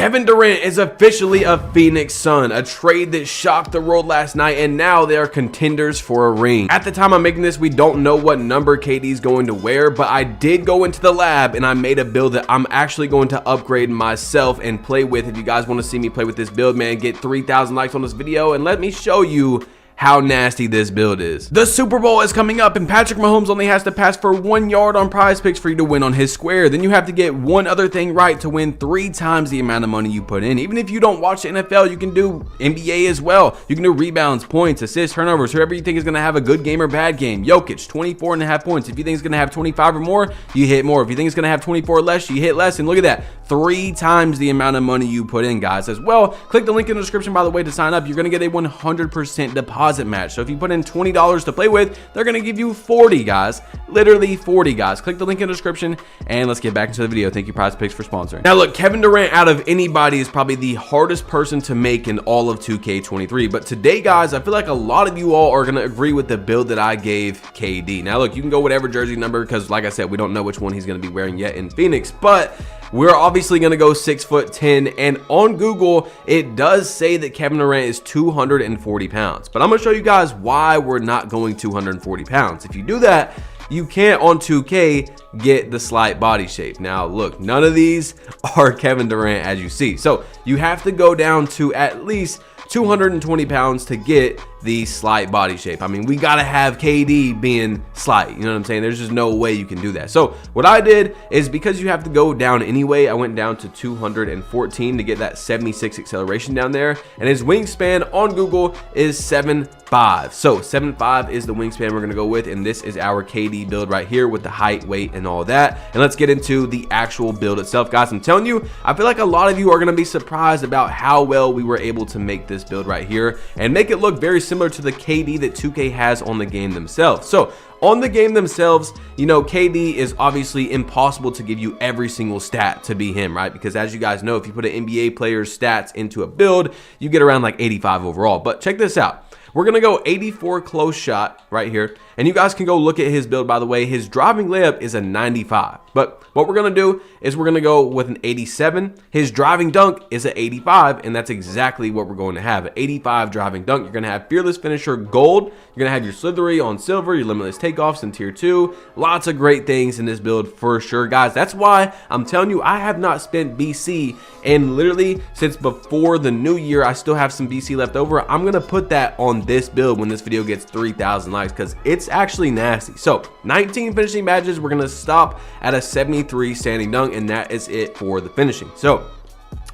Kevin Durant is officially a Phoenix Sun, a trade that shocked the world last night, and now they are contenders for a ring. At the time I'm making this, we don't know what number KD is going to wear, but I did go into the lab and I made a build that I'm actually going to upgrade myself and play with. If you guys want to see me play with this build, man, get 3,000 likes on this video and let me show you how nasty this build is. The Super Bowl is coming up and Patrick Mahomes only has to pass for 1 yard on PrizePicks for you to win on his square. Then you have to get one other thing right to win 3 times the amount of money you put in. Even if you don't watch the NFL, you can do NBA as well. You can do rebounds, points, assists, turnovers, whoever you think is going to have a good game or bad game. Jokic, 24.5 points. If you think he's going to have 25 or more, you hit more. If you think he's going to have 24 or less, you hit less. And look at that, 3 times the amount of money you put in, guys. As well, click the link in the description, by the way, to sign up. You're going to get a 100% deposit match. So if you put in $20 to play with, they're going to give you 40, guys. Literally 40, guys. Click the link in the description and let's get back into the video. Thank you, PrizePicks, for sponsoring. Now look, Kevin Durant out of anybody is probably the hardest person to make in all of 2K23. But today, guys, I feel like a lot of you all are going to agree with the build that I gave KD. Now look, you can go whatever jersey number because like I said, we don't know which one he's going to be wearing yet in Phoenix, but we're obviously going to go 6'10", and on Google, it does say that Kevin Durant is 240 pounds. But I'm going to show you guys why we're not going 240 pounds. If you do that, you can't on 2K get the slight body shape. Now, look, none of these are Kevin Durant, as you see. So you have to go down to at least 220 pounds to get the slight body shape. I mean, we gotta have KD being slight, you know what I'm saying? There's just no way you can do that. So what I did is, because you have to go down anyway, I went down to 214 to get that 76 acceleration down there, and his wingspan on Google is 7'5". So 7'5" is the wingspan we're gonna go with, and this is our KD build right here with the height, weight, and all that. And let's get into the actual build itself, guys. I'm telling you, I feel like a lot of you are gonna be surprised about how well we were able to make this build right here and make it look very similar to the KD that 2K has on the game themselves. So on the game themselves, you know, KD is obviously impossible to give you every single stat to be him, right? Because as you guys know, if you put an NBA player's stats into a build, you get around like 85 overall. But check this out. We're going to go 84 close shot right here. And you guys can go look at his build, by the way. His driving layup is a 95. But what we're going to do is we're going to go with an 87. His driving dunk is an 85. And that's exactly what we're going to have. An 85 driving dunk. You're going to have Fearless Finisher Gold. You're going to have your Slithery on Silver. Your Limitless Takeoffs in Tier 2. Lots of great things in this build for sure, guys. That's why I'm telling you, I have not spent BC. And literally since before the new year, I still have some BC left over. I'm going to put that on this build when this video gets 3,000 likes, because it's actually nasty. So 19 finishing badges. We're going to stop at a 73 standing dunk, and that is it for the finishing. So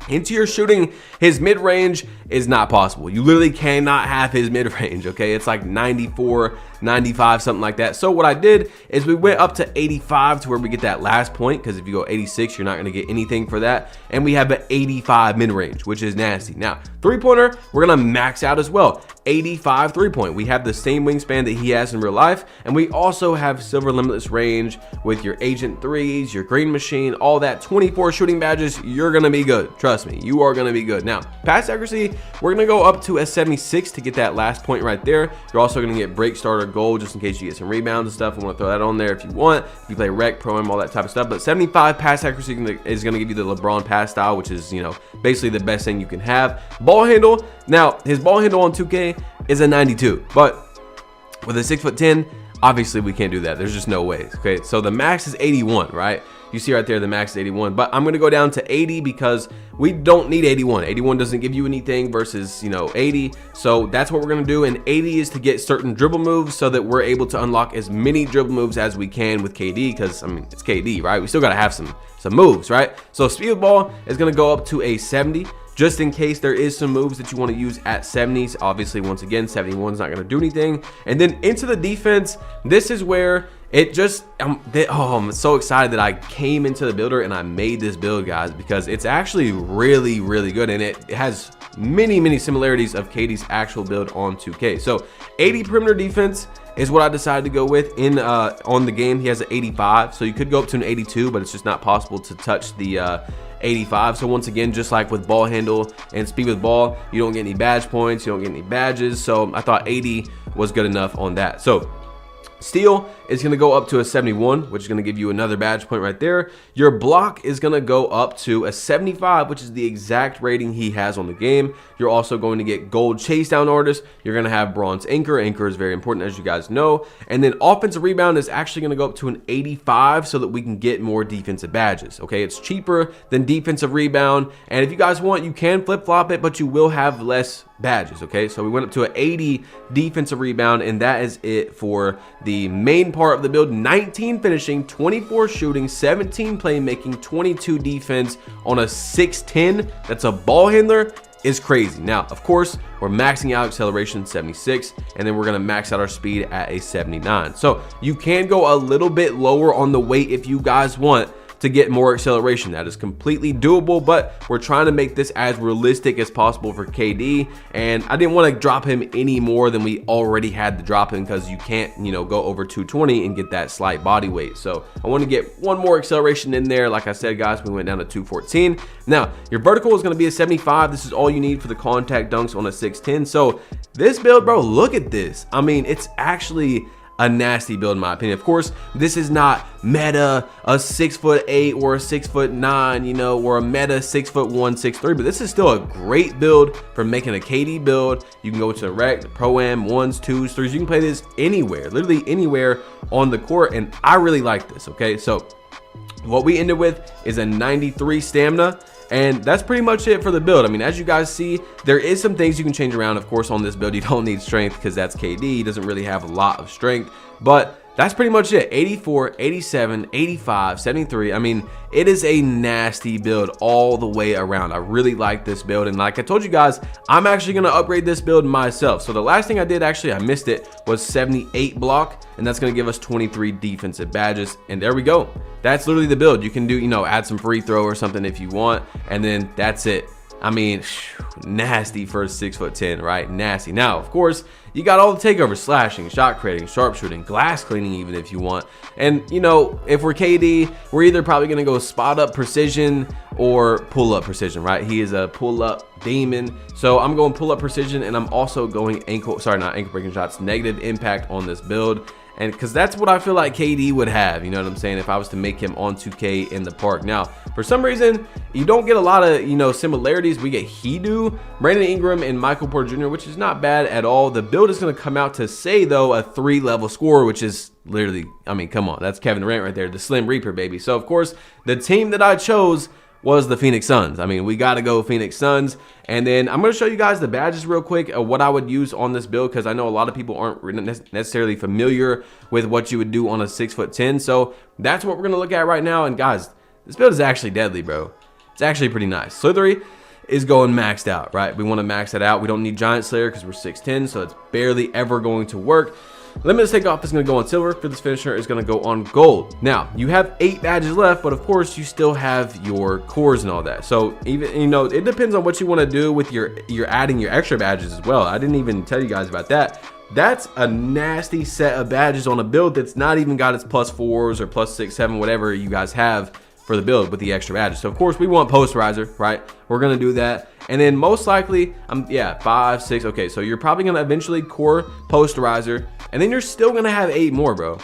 into your shooting, his mid-range is not possible. You literally cannot have his mid-range, okay? It's like 94, 95, something like that. So what I did is we went up to 85 to where we get that last point, because if you go 86, you're not going to get anything for that. And we have an 85 mid-range, which is nasty. Now, three-pointer, we're going to max out as well. 85 three-point. We have the same wingspan that he has in real life, and we also have Silver Limitless range with your Agent 3s, your Green Machine, all that. 24 shooting badges. You're going to be good. Trust me, you are going to be good. Now, pass accuracy, we're going to go up to a 76 to get that last point right there. You're also going to get Break Starter Gold just in case you get some rebounds and stuff. I want to throw that on there if you want. If you play Rec, Pro-Am, all that type of stuff. But 75 pass accuracy is going to give you the LeBron pass style, which is, you know, basically the best thing you can have. Ball handle, now his ball handle on 2K is a 92, but with a 6'10", obviously we can't do that. There's just no way. Okay, so the max is 81, right? You see right there, the max is 81, but I'm going to go down to 80 because we don't need 81. 81 doesn't give you anything versus, you know, 80. So that's what we're going to do. And 80 is to get certain dribble moves so that we're able to unlock as many dribble moves as we can with KD, because, I mean, it's KD, right? We still got to have some moves, right? So speed of ball is going to go up to a 70. Just in case there is some moves that you want to use at 70s. Obviously, once again, 71 is not going to do anything. And then into the defense, this is where it just, I'm so excited that I came into the builder and I made this build, guys, because it's actually really, really good. And it has many similarities of KD's actual build on 2K. So 80 perimeter defense is what I decided to go with in on the game. He has an 85, so you could go up to an 82, but it's just not possible to touch the 85. So once again, just like with ball handle and speed with ball, you don't get any badge points, you don't get any badges. So I thought 80 was good enough on that. So Steal is going to go up to a 71, which is going to give you another badge point right there. Your block is going to go up to a 75, which is the exact rating he has on the game. You're also going to get gold chase down artist. You're going to have bronze anchor. Anchor is very important, as you guys know. And then offensive rebound is actually going to go up to an 85 so that we can get more defensive badges. Okay, it's cheaper than defensive rebound. And if you guys want, you can flip flop it, but you will have less badges. Okay, so we went up to an 80 defensive rebound, and that is it for the main part of the build. 19 finishing, 24 shooting, 17 playmaking, 22 defense on a 6'10. That's a ball handler. Is crazy. Now, of course, we're maxing out acceleration 76, and then we're going to max out our speed at a 79. So you can go a little bit lower on the weight if you guys want to get more acceleration. That is completely doable, but we're trying to make this as realistic as possible for KD, and I didn't want to drop him any more than we already had to drop him, because you can't, you know, go over 220 and get that slight body weight. So I want to get one more acceleration in there. Like I said, guys, we went down to 214. Now, your vertical is going to be a 75. This is all you need for the contact dunks on a 6'10. So this build, bro, look at this. I mean, it's actually a nasty build in my opinion. Of course, this is not meta a 6'8" or a 6'9", you know, or a meta 6'1", 6'3", but this is still a great build for making a KD build. You can go to the rec, the pro-am, 1s, 2s, 3s. You can play this anywhere, literally anywhere on the court, and I really like this. Okay, so what we ended with is a 93 stamina. And that's pretty much it for the build. I mean, as you guys see, there is some things you can change around. Of course, on this build, you don't need strength because that's KD. He doesn't really have a lot of strength, but that's pretty much it. 84, 87, 85, 73. I mean, it is a nasty build all the way around. I really like this build. And like I told you guys, I'm actually going to upgrade this build myself. So the last thing I did, actually, I missed it, was 78 block. And that's going to give us 23 defensive badges. And there we go. That's literally the build. You can do, you know, add some free throw or something if you want. And then that's it. I mean, nasty for a 6'10", right? Nasty. Now, of course, you got all the takeovers, slashing, shot creating, sharpshooting, glass cleaning, even if you want. And, you know, if we're KD, we're either probably going to go spot up precision or pull up precision, right? He is a pull up demon. So I'm going pull up precision, and I'm also going ankle breaking shots, negative impact on this build. And because that's what I feel like KD would have, you know what I'm saying, if I was to make him on 2K in the park. Now, for some reason, you don't get a lot of, you know, similarities. We get Hidu, Brandon Ingram, and Michael Porter Jr., which is not bad at all. The build is going to come out to say, though, a 3-level score, which is literally, I mean, come on, that's Kevin Durant right there, the Slim Reaper, baby. So, of course, the team that I chose was the Phoenix Suns. I mean, we got to go Phoenix Suns. And then I'm going to show you guys the badges real quick of what I would use on this build, because I know a lot of people aren't necessarily familiar with what you would do on a 6'10". So that's what we're going to look at right now. And guys, this build is actually deadly, bro. It's actually pretty nice. Slithery is going maxed out, right? We want to max that out. We don't need Giant Slayer because we're 6'10", so it's barely ever going to work. Limitless Takeoff is going to go on silver. For this finisher is going to go on gold. Now, you have 8 badges left, but of course, you still have your cores and all that. So even, you know, it depends on what you want to do with your adding your extra badges as well. I didn't even tell you guys about that. That's a nasty set of badges on a build that's not even got its +4s or +6, 7, whatever you guys have for the build with the extra badges. So of course we want posterizer, right? We're gonna do that. And then most likely, yeah, 5, 6. Okay, so you're probably gonna eventually core posterizer, and then you're still gonna have 8 more, bro.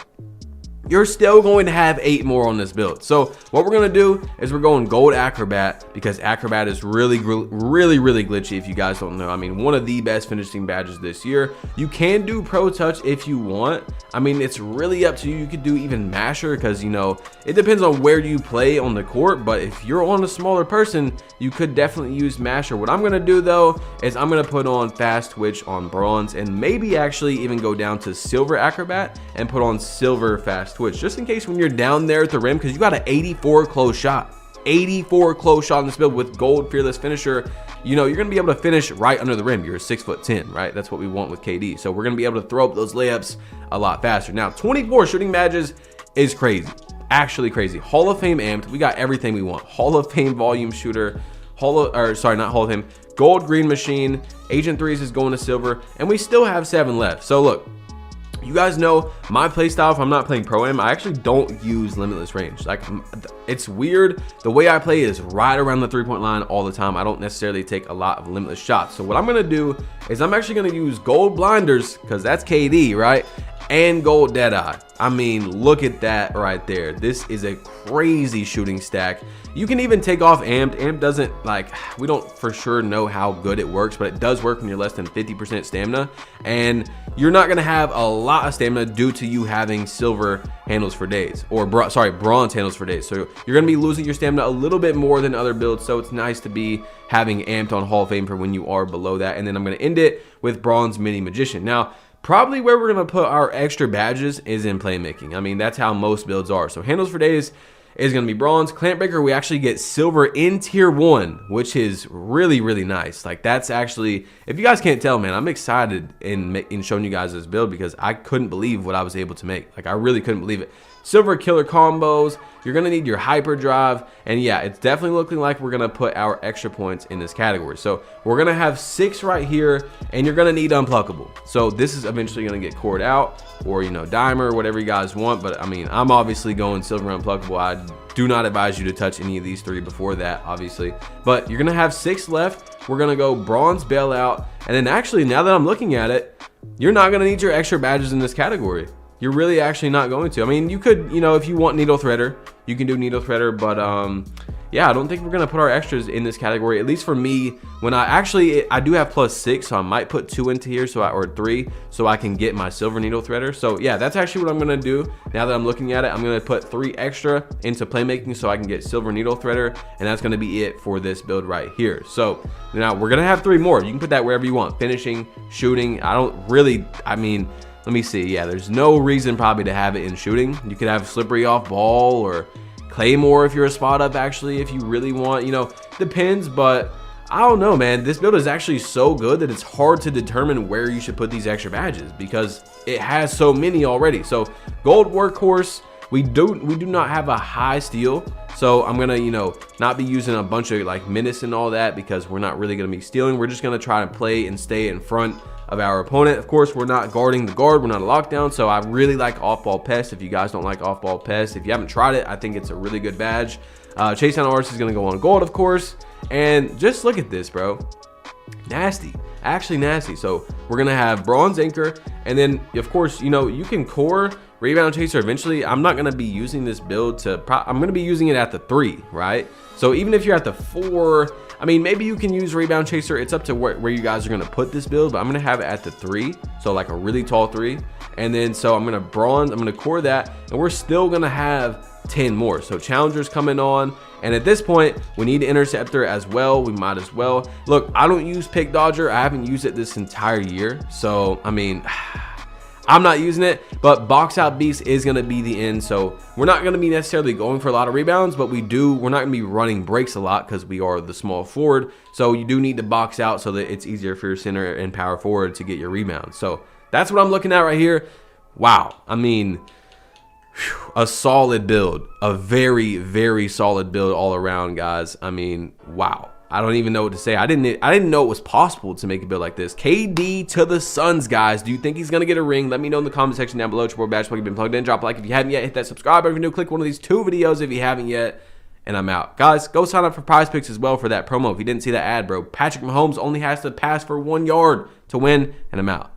You're still going to have 8 more on this build. So what we're going to do is we're going gold acrobat, because acrobat is really glitchy. If you guys don't know, I mean, one of the best finishing badges this year. You can do pro touch if you want. I mean, it's really up to you. You could do even masher, because, you know, it depends on where you play on the court. But if you're on a smaller person, you could definitely use masher. What I'm going to do though is I'm going to put on fast twitch on bronze, and maybe actually even go down to silver acrobat and put on silver fast twitch, just in case when you're down there at the rim, because you got an 84 close shot. 84 close shot in this build with gold fearless finisher. You know, you're gonna be able to finish right under the rim. You're 6'10", right? That's what we want with KD. So we're gonna be able to throw up those layups a lot faster. Now, 24 shooting badges is crazy, actually crazy. Hall of Fame amped. We got everything we want. Hall of Fame volume shooter. Not Hall of Fame. Gold green machine. Agent 3s is going to silver, and we still have 7 left. So look, you guys know my play style. If I'm not playing pro-am, I actually don't use limitless range. Like, it's weird. The way I play is right around the 3-point line all the time. I don't necessarily take a lot of limitless shots. So what I'm gonna do is I'm actually gonna use gold blinders, because that's KD, right? and gold Deadeye. I mean, look at that right there. This is a crazy shooting stack. You can even take off amped. Amp doesn't, like, we don't for sure know how good it works, but it does work when you're less than 50% stamina, and you're not gonna have a lot of stamina due to you having silver handles for days, or bronze handles for days. So you're gonna be losing your stamina a little bit more than other builds, so it's nice to be having amped on Hall of Fame for when you are below that. And then I'm gonna end it with bronze mini magician. Now, probably where we're gonna put our extra badges is in playmaking. I mean, that's how most builds are. So handles for days is gonna be bronze. Clamp breaker, we actually get silver in tier 1, which is really, really nice. Like, that's actually, if you guys can't tell, man, I'm excited in showing you guys this build because I couldn't believe what I was able to make. Like, I really couldn't believe it. Silver killer combos, you're gonna need your hyperdrive, and yeah, it's definitely looking like we're gonna put our extra points in this category. So we're gonna have 6 right here, and you're gonna need unpluckable. So this is eventually gonna get cored out, or, you know, dimer, whatever you guys want. But I mean, I'm obviously going silver unpluckable. I do not advise you to touch any of these 3 before that, obviously. But you're gonna have 6 left. We're gonna go bronze bailout, and then actually, now that I'm looking at it, you're not gonna need your extra badges in this category. You're really actually not going to. I mean, you could, you know, if you want needle threader, you can do needle threader, but yeah, I don't think we're gonna put our extras in this category, at least for me. When I do have +6, so I might put 2 into here, or 3, so I can get my silver needle threader. So yeah, that's actually what I'm gonna do. Now that I'm looking at it, I'm gonna put 3 extra into playmaking so I can get silver needle threader, and that's gonna be it for this build right here. So now we're gonna have 3 more. You can put that wherever you want. Finishing, shooting. I mean, let me see. Yeah, there's no reason probably to have it in shooting. You could have slippery off ball or claymore if you're a spot up, actually, if you really want, you know, depends. But I don't know, man. This build is actually so good that it's hard to determine where you should put these extra badges because it has so many already. So gold workhorse, we do not have a high steal, so I'm gonna, you know, not be using a bunch of like menace and all that because we're not really gonna be stealing. We're just gonna try to play and stay in front of our opponent. Of course, we're not guarding the guard, we're not a lockdown, so I really like off-ball pest. If you guys don't like off-ball pest, if you haven't tried it, I think it's a really good badge. Chase down artist is gonna go on gold, of course, and just look at this, bro. Nasty, actually nasty. So we're gonna have bronze anchor, and then of course, you know, you can core rebound chaser eventually. I'm not gonna be using this build to I'm gonna be using it at the 3, right? So even if you're at the 4, I mean, maybe you can use rebound chaser. It's up to where you guys are gonna put this build, but I'm gonna have it at the 3, so like a really tall 3. And then so I'm gonna core that, and we're still gonna have 10 more. So challengers coming on, and at this point we need interceptor as well. We might as well. Look, I don't use pick dodger. I haven't used it this entire year, so I mean, I'm not using it. But box out beast is going to be the end, so we're not going to be necessarily going for a lot of rebounds, but we're not going to be running breaks a lot because we are the small forward. So you do need to box out so that it's easier for your center and power forward to get your rebounds. So that's what I'm looking at right here. Wow, I mean, a solid build, a very, very solid build all around, guys. I mean, wow. I don't even know what to say. I didn't know it was possible to make a build like this. KD to the Suns, guys. Do you think he's gonna get a ring? Let me know in the comment section down below. Which badge plug you've been plugged in. Drop a like if you haven't yet. Hit that subscribe button if you're new. Click one of these 2 videos if you haven't yet. And I'm out. Guys, go sign up for PrizePicks as well for that promo. If you didn't see that ad, bro. Patrick Mahomes only has to pass for 1 yard to win. And I'm out.